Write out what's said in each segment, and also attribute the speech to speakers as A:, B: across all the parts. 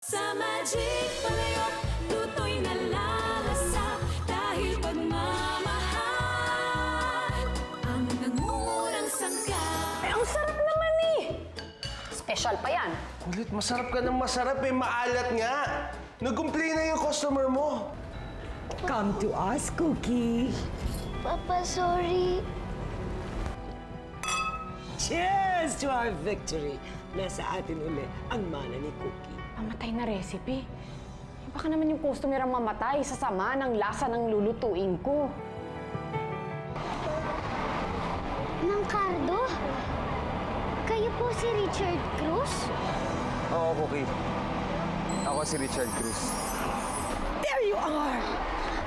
A: Sa Magic Palayok, luto'y nalalasa dahil pagmamahal ang nangungunang sangka.
B: Eh, ang sarap naman eh! Special pa yan.
C: Kulit, masarap ka ng masarap eh. Maalat nga. Nag-complain na yung customer mo.
D: Come to us, Cookie.
E: Papa, sorry.
D: Cheers to our victory! Nasa atin uli ang mana ni Cookie.
B: Mamatay na recipe. Eh, baka naman yung customer ang mamatay sa sama ng lasa ng lulutuin ko.
E: Mang Cardo? Kayo po si Richard Cruz?
F: Oo, Cookie. Ako si Richard Cruz.
D: There you are!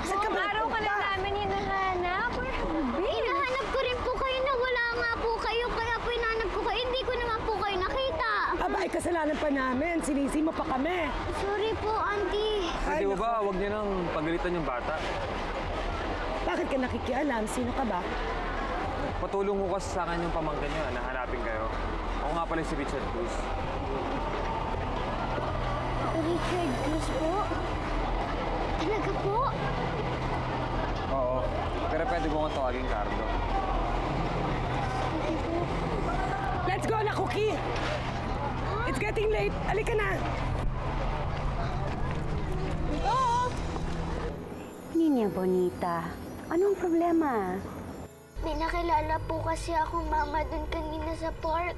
D: Saan ka ba
E: Araw ka na namin hinahanap. Hinahanap ko rin po kayo na wala nga po kayo. Kaya po hinahanap ko kayo. Hindi ko naman po kayo nakita.
D: Aba, ay kasalanan pa namin. Sinisi mo pa kami.
E: Sorry po, Auntie.
F: Pwede mo ba, huwag niyo nang pagalitan yung bata?
D: Bakit ka nakikialam? Sino ka ba?
F: Patulong ko kasi sa akin yung pamangkin niyo na hanapin kayo. Ako nga pala si Richard Cruz.
E: Richard Cruz po? Talaga po?
F: Oo. Pero pwede mo kong tawagin Cardo.
D: Let's go na, Cookie! It's getting late. Halika na!
G: Niña Bonita, anong problema?
E: May nakilala po kasi akong mama dun kanina sa park.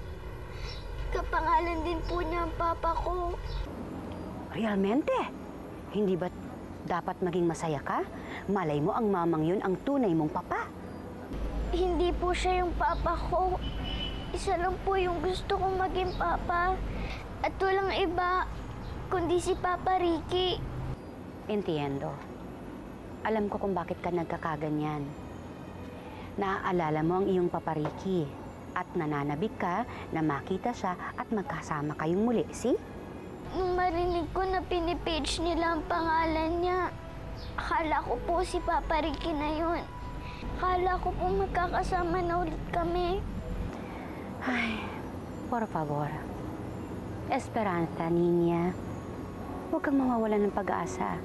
E: Kapangalan din po niya ang papa ko.
G: Realmente? Hindi ba dapat maging masaya ka? Malay mo ang mamang yun ang tunay mong papa.
E: Hindi po siya yung papa ko. Isa lang po yung gusto kong maging papa. At walang iba, kundi si Papa Ricky.
G: Entiendo. Alam ko kung bakit ka nagkakaganyan. Naaalala mo ang iyong Papa Ricky at nananabik ka na makita siya at magkasama kayong muli, si?
E: Nung marinig ko na pinipage nila ang pangalan niya, akala ko po si Papa Ricky na yun. Akala ko po magkakasama na ulit kami.
G: Ay, por favor. Esperanza, niña. Huwag kang mawawalan ng pag-asa.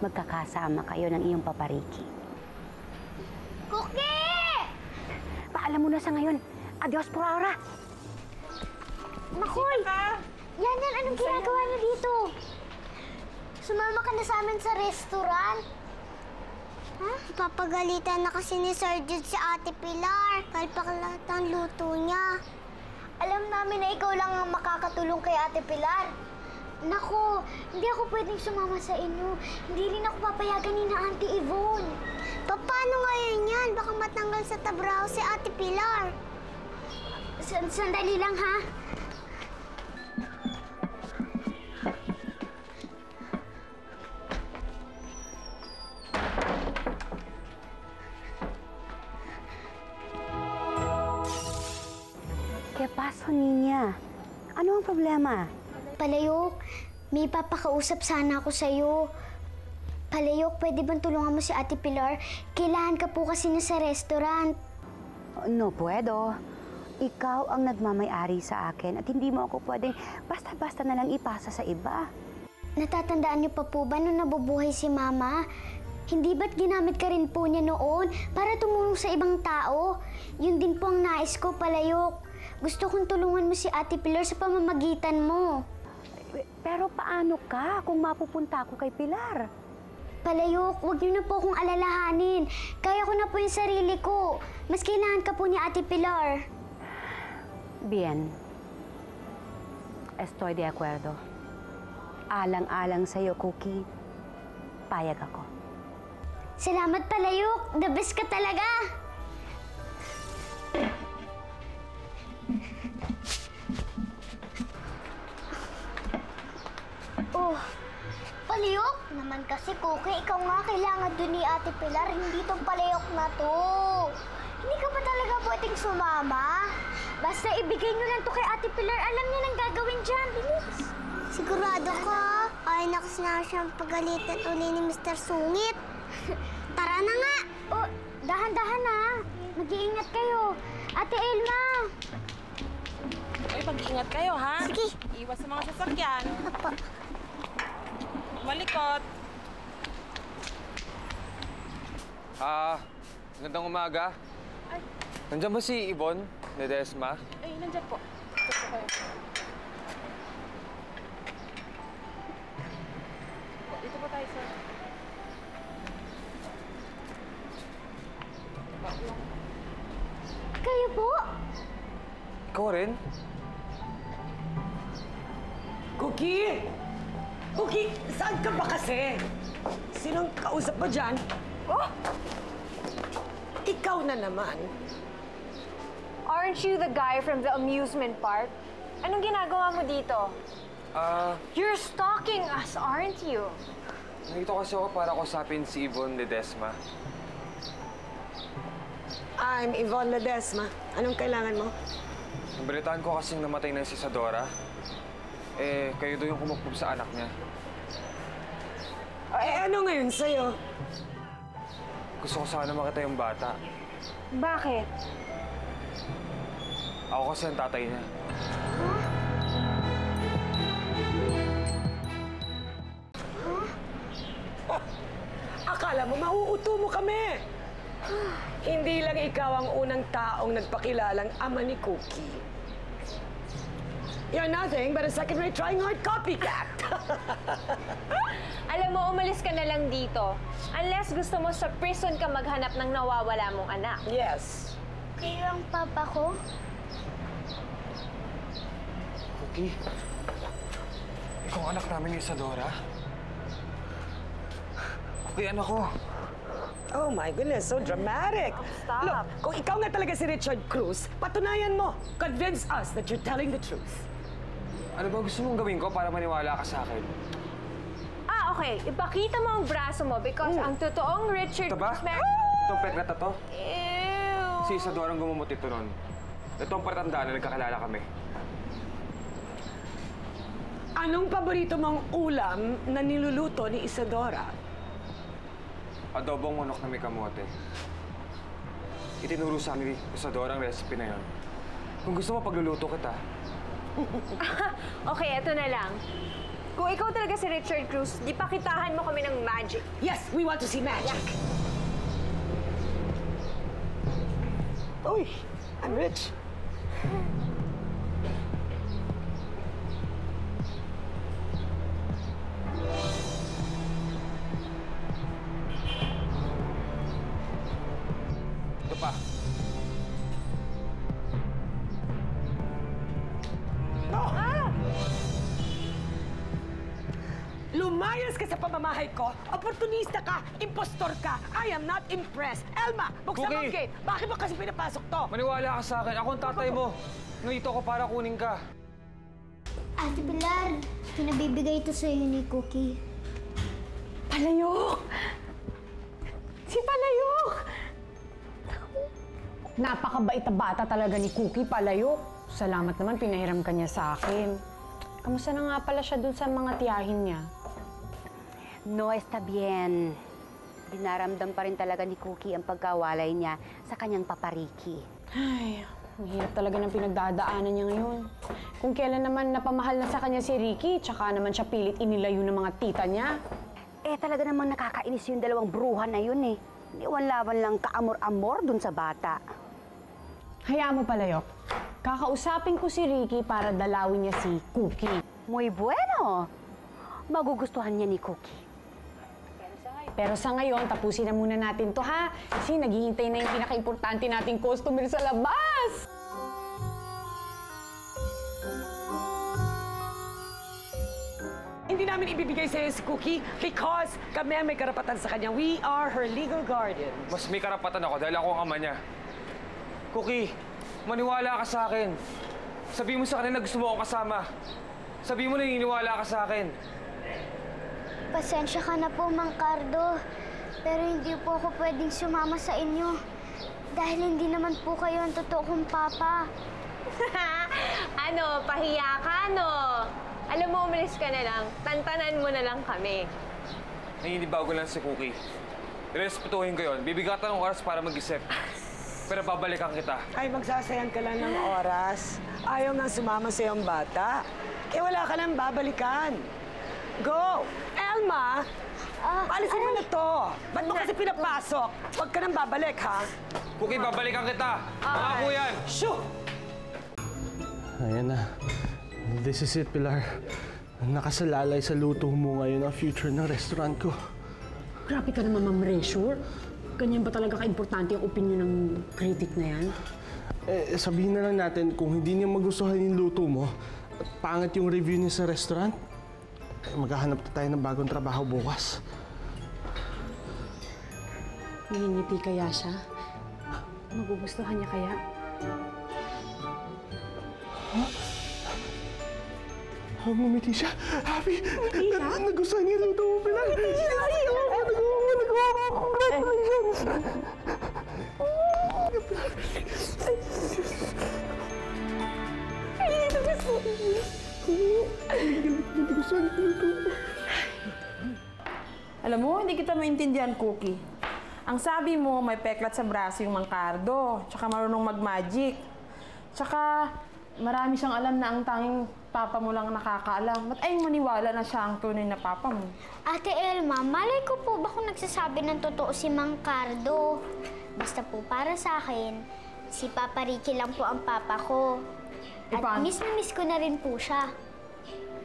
G: Magkakasama kayo ng iyong Papa Ricky.
E: Cookie!
G: Paalam mo na sa ngayon. Adios por ahora.
E: Makoy! Yan, anong ginagawa niyo dito? Sumama ka na sa amin sa restaurant? Ha? Papagalitan na kasi ni Sir Jude si Ate Pilar. Dahil pakalat ang luto niya. Alam namin na ikaw lang ang makakatulong kay Ate Pilar. Naku, hindi ako pwedeng sumama sa inyo. Hindi rin ako papayagan ni na Auntie Yvonne. Paano ngayon yan? Baka matanggal sa tabraho si Ate Pilar. Sandali lang, ha?
G: ¿Qué pasó, niña? Ano ang problema?
E: Palayok, may papakausap sana ako sa'yo. Palayok, pwede bang tulungan mo si Ate Pilar? Kailangan ka po kasi na sa restaurant.
G: No puedo. Ikaw ang nagmamay-ari sa akin at hindi mo ako pwedeng basta-basta na lang ipasa sa iba.
E: Natatandaan niyo pa po ba nung nabubuhay si Mama? Hindi ba't ginamit ka rin po niya noon para tumulong sa ibang tao? Yun din po ang nais ko, Palayok. Gusto kong tulungan mo si Ate Pilar sa pamamagitan mo.
G: Pero paano ka kung mapupunta ako kay Pilar?
E: Palayok, huwag niyo na po akong alalahanin. Kaya ko na po yung sarili ko. Mas kailangan ka po ni Ate Pilar.
G: Bien. Estoy de acuerdo. Alang-alang sa'yo, Cookie. Payag ako.
E: Salamat, Palayok. The best ka talaga. Oh, Palayok? Naman kasi, Cookie, ikaw nga kailangan dun ni Ate Pilar, hindi tong Palayok na to. Hindi ka ba talaga pwedeng sumama? Basta ibigay nyo lang to kay Ate Pilar, alam niya nang gagawin dyan, bilis. Sigurado ka? Ay, nakas na siyang pagalitan uli ni Mr. Sungit. Tara na nga! Oh, dahan-dahan na. Mag-iingat kayo. Ate Elma!
H: Uy, mag-ingat kayo, ha?
E: Sige.
H: Iwas sa mga sasakyan.
E: Apa.
D: Malikot.
F: Magandang umaga. Nandiyan ba si Yvonne Ledesma?
B: Ay, nandyan po. Dito po tayo, sir.
E: Kayo po?
F: Ikaw rin?
D: Cookie! Cookie, saan ka ba kasi? Sinong kausap mo dyan? Oh! Ikaw na naman.
B: Aren't you the guy from the amusement park? Anong ginagawa mo dito? You're stalking us, aren't you?
F: Nandito kasi ako para kausapin si Yvonne Ledesma.
D: I'm Yvonne Ledesma. Anong kailangan mo?
F: Nabalitaan ko kasing namatay na si Isadora. Kayo daw yung kumukub sa anak niya.
D: Ano ngayon sa'yo?
F: Gusto ko sana makita yung bata.
B: Bakit?
F: Ako kasi ang tatay niya.
D: Akala mo mauuto mo kami. Hindi lang ikaw ang unang taong nagpakilalang ama ni Cookie. You're nothing but a second-rate trying-hard copycat.
B: Alam mo, umalis ka na lang dito. Unless gusto mo sa prison ka maghanap ng nawawala mong anak.
D: Yes.
E: Kayo ang papa ko?
F: Cookie, ikaw ang anak namin ni Isadora? Cookie, anak ko.
D: Oh my goodness, so dramatic.
B: Stop.
D: Look, kung ikaw nga talaga si Richard Cruz, patunayan mo. Convince us that you're telling the truth.
F: Ano ba gusto mong gawin ko para maniwala ka sa akin?
B: Okay. Ipakita mo ang braso mo because ang totoong Richard
F: Ito ba?
B: Cruz...
F: Itong pek na to?
B: Ew!
F: Si Isadora ang gumumot ito nun. Ito ang palatandaan na nagkakilala kami.
D: Anong paborito mong ulam na niluluto ni Isadora?
F: Adobong manok na may kamote. Itinuro sa amin ni Isadora ang recipe na yun. Kung gusto mo, pagluluto kita.
B: Okay, eto na lang. Kung ikaw talaga si Richard Cruz, di pakitahan mo kami ng magic.
D: Yes, we want to see magic. Uy, I'm rich.
F: Ito pa.
D: Lumayas ka sa pamamahay ko, oportunista ka, impostor ka. I am not impressed. Elma, buksan mo ang
F: Cookie!
D: gate. Bakit mo kasi pinapasok to?
F: Maniwala ka sa akin. Ako ang tatay mo. Nandito ko para kunin ka.
E: Ate Pilar, pinabibigay ito sa'yo ni Cookie.
B: Palayok! Si Palayok! Napakabait na bata talaga ni Cookie, Palayok. Salamat naman, pinahiram ka niya sa akin. Kamusta na nga pala siya dun sa mga tiyahin niya?
G: No está bien. Dinaramdam pa rin talaga ni Cookie ang pagkawalay niya sa kanyang papariki.
B: Ay, mahirap talaga ng pinagdadaanan niya ngayon. Kung kailan naman napamahal na sa kanya si Ricky, tsaka naman siya pilit inilayo ng mga tita niya.
G: Talaga namang nakakainis yung dalawang bruha na yun eh. Iwan-laban lang kaamor-amor dun sa bata.
B: Hayaan mo, Palayok. Kakausapin ko si Ricky para dalawin niya si Cookie.
G: Muy bueno. Magugustuhan niya ni Cookie.
B: Pero sa ngayon, tapusin na muna natin to, ha? Kasi naghihintay na yung pinaka-importante nating customer sa labas!
D: Hindi namin ibibigay sa'yo si Cookie because kami ang may karapatan sa kanya. We are her legal guardians.
F: Mas may karapatan ako dahil ako ang ama niya. Cookie, maniwala ka sa akin. Sabihin mo sa kanila na gusto mo akong kasama. Sabihin mo na naniniwala ka sa akin.
E: Pasensya ka na po, Mang Cardo. Pero hindi po ako pwedeng sumama sa inyo. Dahil hindi naman po kayo ang totoo kong papa.
B: Ano, pahiya ka, no? Alam mo, umalis ka na lang. Tantanan mo na lang kami.
F: Naninibago lang si Cookie. Respetuhin ko yun. Bibigatan ng oras para mag-isip. Pero babalikan kita.
D: Ay, magsasayang ka lang ng oras. Ayaw nga sumama sa iyong bata. Kaya wala ka nang babalikan. Go! Elma, paalisin mo na to. Ba't mo kasi pinapasok? Huwag ka nang babalik, ha?
F: Cookie, babalikan kita. Pangako yan.
D: Shoo!
C: Ayan na. This is it, Pilar. Nakasalalay sa luto mo ngayon ang future ng restaurant ko.
B: Grabe ka naman, Ma'am Resure. Ganyan ba talaga ka-importante yung opinion ng critic na yan?
C: Sabihin na lang natin kung hindi niya magustuhan yung luto mo at pangit yung review niya sa restaurant, maghahanap na tayo ng bagong trabaho bukas.
B: Ngingiti kaya siya? Magugustuhan niya kaya?
C: Ngumiti siya. Happy! Nagustuhan niya yung luto mo, Pilar. Ngumiti siya! Congratulations!
H: Alam mo, hindi kita maintindihan, Cookie. Ang sabi mo, may peklat sa braso yung Mangkardo, tsaka marunong mag-magic. Tsaka, marami siyang alam na ang tanging papa mo lang nakakaalam. Ba't ay maniwala na siya ang tunay na papa mo?
E: Ate Elma, malay ko po ba kung nagsasabi ng totoo si Mang Cardo? Basta po para sa akin, si Papa Ricky lang po ang papa ko. At miss na miss ko na rin po siya.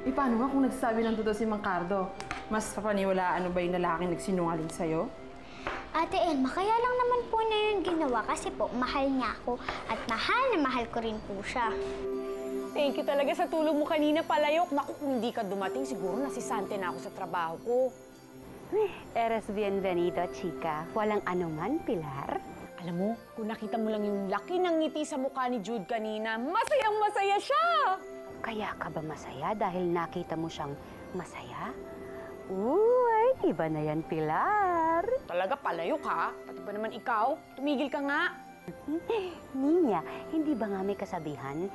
H: Paano nga kung nagsasabi ng totoo si Mangkardo? Mas papaniwalaan ba yung lalaking nagsinungaling sa'yo?
E: Ate Elma, kaya lang naman po niya yung ginawa kasi po mahal niya ako at mahal na mahal ko rin po siya.
B: Thank you talaga sa tulong mo kanina, Palayok. Naku, kung hindi ka dumating, siguro nasisante na ako sa trabaho ko.
G: Eres bienvenido, chica. Walang anuman, Pilar.
B: Alam mo, kung nakita mo lang yung laki ng ngiti sa mukha ni Jude kanina, masayang-masaya siya!
G: Kaya ka ba masaya dahil nakita mo siyang masaya? Uy, iba na yan, Pilar.
B: Talaga, Palayok ha? Pati ba naman ikaw? Tumigil ka nga.
G: Niña, hindi ba nga may kasabihan?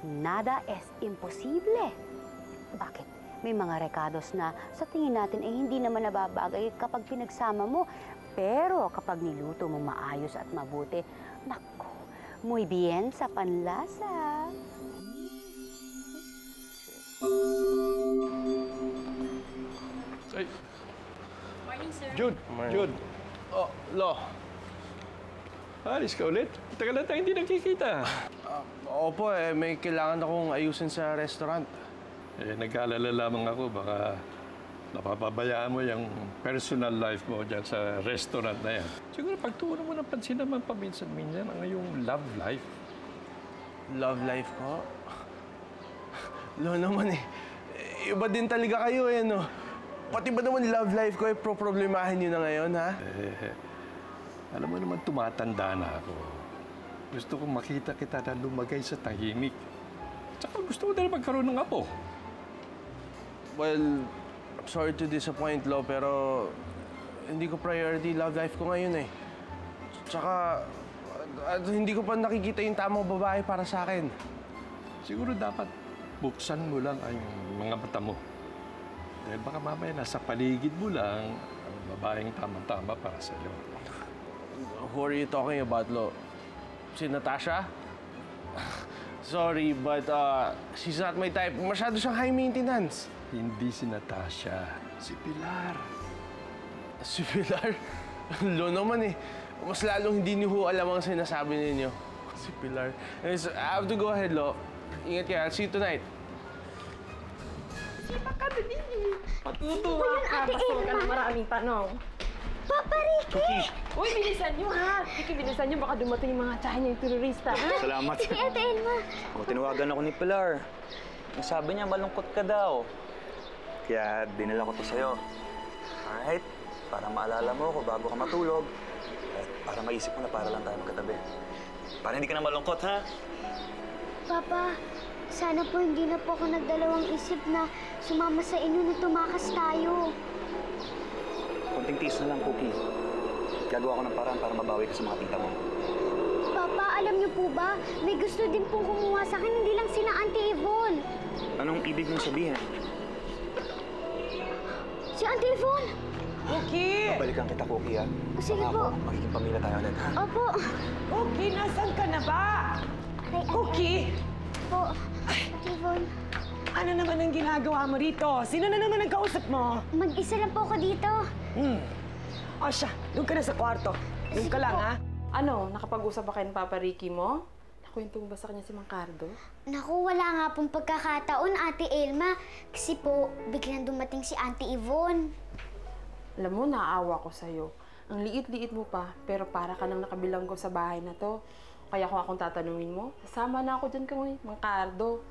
G: Nada es imposible. Bakit? May mga rekados na sa tingin natin ay hindi naman nababagay kapag pinagsama mo. Pero kapag niluto mo maayos at mabuti, naku, muy bien sa panlasa.
I: Ay. Morning, sir. Jude.
C: Oh, Lo.
I: Alis ka ulit? Tagal na tayo hindi nagkikita.
C: Opo, may kailangan akong ayusin sa restaurant.
I: Nag-aalala lamang ako, baka napapabayaan mo yung personal life mo dyan sa restaurant na yan. Siguro pagtuunan mo ng pansin naman paminsan-minsan ang iyong love life.
C: Love life ko? Lo naman iba din talaga kayo no? Pati ba naman love life ko problemahin nyo na ngayon, ha?
I: Alam mo naman, tumatanda na ako. Gusto kong makita kita na lumagay sa tahimik. Tsaka gusto ko na magkaroon ng apo.
C: Well, I'm sorry to disappoint, Lo, pero hindi ko priority love life ko ngayon Tsaka, hindi ko pa nakikita yung tamang babae para sa akin.
I: Siguro dapat buksan mo lang ang mga mata mo. Dahil baka mamaya nasa paligid mo lang ang babaeng tamang-tama para sa iyo.
C: Who are you talking about, Lo? Si Natasha? Sorry, but she's not my type. Masyado siyang high maintenance.
I: Hindi si Natasha, si Pilar.
C: Si Pilar? Lo naman Mas lalong hindi niyo ho alam ang sinasabi ninyo. Si Pilar. Anyways, I have to go ahead, Lo. Ingat ka. I'll see you tonight.
H: Sipa ka na din Matutuwa ka, basta ka na maraming tanong.
E: Papa Ricky!
H: Uy, bilisan nyo ha! Ricky, bilisan nyo, baka dumating yung mga tsahin niya yung terorista, ha?
J: Salamat.
E: Sige, Ate Elma.
J: Tinawagan ako ni Pilar. Ang sabi niya, malungkot ka daw. Kaya dinala ko to sa'yo. Alright? Para maalala mo ako bago ka matulog. At para maisip mo na para lang tayo magkatabi. Para hindi ka na malungkot, ha?
E: Papa, sana po hindi na po ako nagdalawang isip na sumama sa inyo na tumakas tayo.
J: Kunting tiis na lang, Cookie. Gagawa ko ng paraan para mabawi ka sa mga tita mo.
E: Papa, alam niyo po ba, may gusto din pong kumuha sa akin, hindi lang sina Auntie Yvonne.
J: Anong ibig mong sabihin?
E: Si Auntie Yvonne!
H: Cookie!
J: Balikan kita, Cookie, ha?
E: Sige po.
J: Magiging pamilya tayo ulit, ha?
E: Opo.
D: Cookie, nasan ka na ba?
E: Ay,
D: Cookie!
E: Po, Auntie Yvonne.
D: Ano naman ang ginagawa mo rito? Sino na naman ang kausap mo?
E: Mag-isa lang po ako dito.
D: O siya, doon ka na sa kwarto. Doon ka lang, ha?
H: Ano, nakapag-usap ba kayo ng Papa Ricky mo? Nakwento mo ba sa kanya si Mang Cardo?
E: Naku, wala nga pong pagkakataon, Ate Elma. Kasi po, biglang dumating si Auntie Yvonne.
H: Alam mo, naawa ko sa'yo. Ang liit-liit mo pa, pero para ka nang nakabilanggo sa bahay na to. Kaya kung akong tatanungin mo, sasama na ako dyan kay Mang Cardo.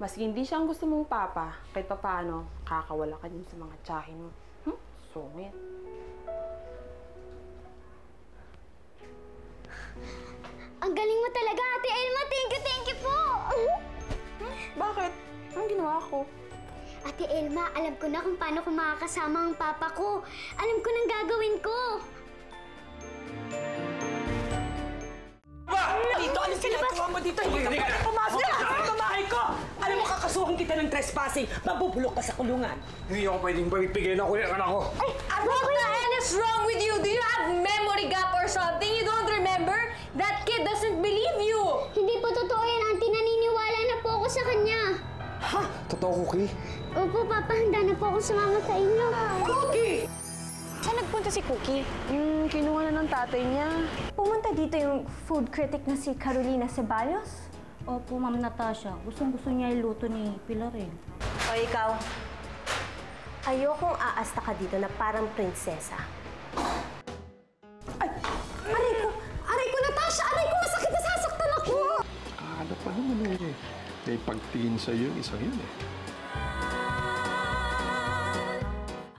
H: Maski hindi siya ang gusto mong papa, kahit pa paano, kakawala ka din sa mga tiyahin mo. Sungit.
E: Ang galing mo talaga, Ate Elma. Thank you po.
H: Bakit? Anong ginawa ko?
E: Ate Elma, alam ko na kung paano ko makakasama ang papa ko. Alam ko nang gagawin ko.
D: Dito, ano ginagawa mo dito? Hindi ka pwede pumasok sa bahay ko! Alam mo, kakasuhan kita ng trespassing. Mabubulok ka sa kulungan.
F: Hindi ako pwedeng pagpigyan ako yung anak ko.
A: Ay, what the hell is wrong with you? Do you have memory gap or something? You don't remember? That kid doesn't believe you!
E: Hindi po totoo yan, Auntie. Naniniwala na po ako sa kanya.
F: Ha? Totoo, Cookie?
E: Opo, Papa. Handa na po ako sumama sa inyo.
D: Cookie!
B: Saan nagpunta si Cookie?
H: Kinuha na ng tatay niya.
K: Pumunta dito yung food critic na si Carolina Ceballos.
L: Opo, Ma'am Natasha. Gustong-gusto niya iluto ni Pilar eh.
K: O ikaw, ayokong aasta ka dito na parang prinsesa.
H: Ay! Aray ko, Natasha! Aray ko, masakit na sasaktan ako!
I: Akala pa naman eh. May pagtingin sa'yo, isang yun eh.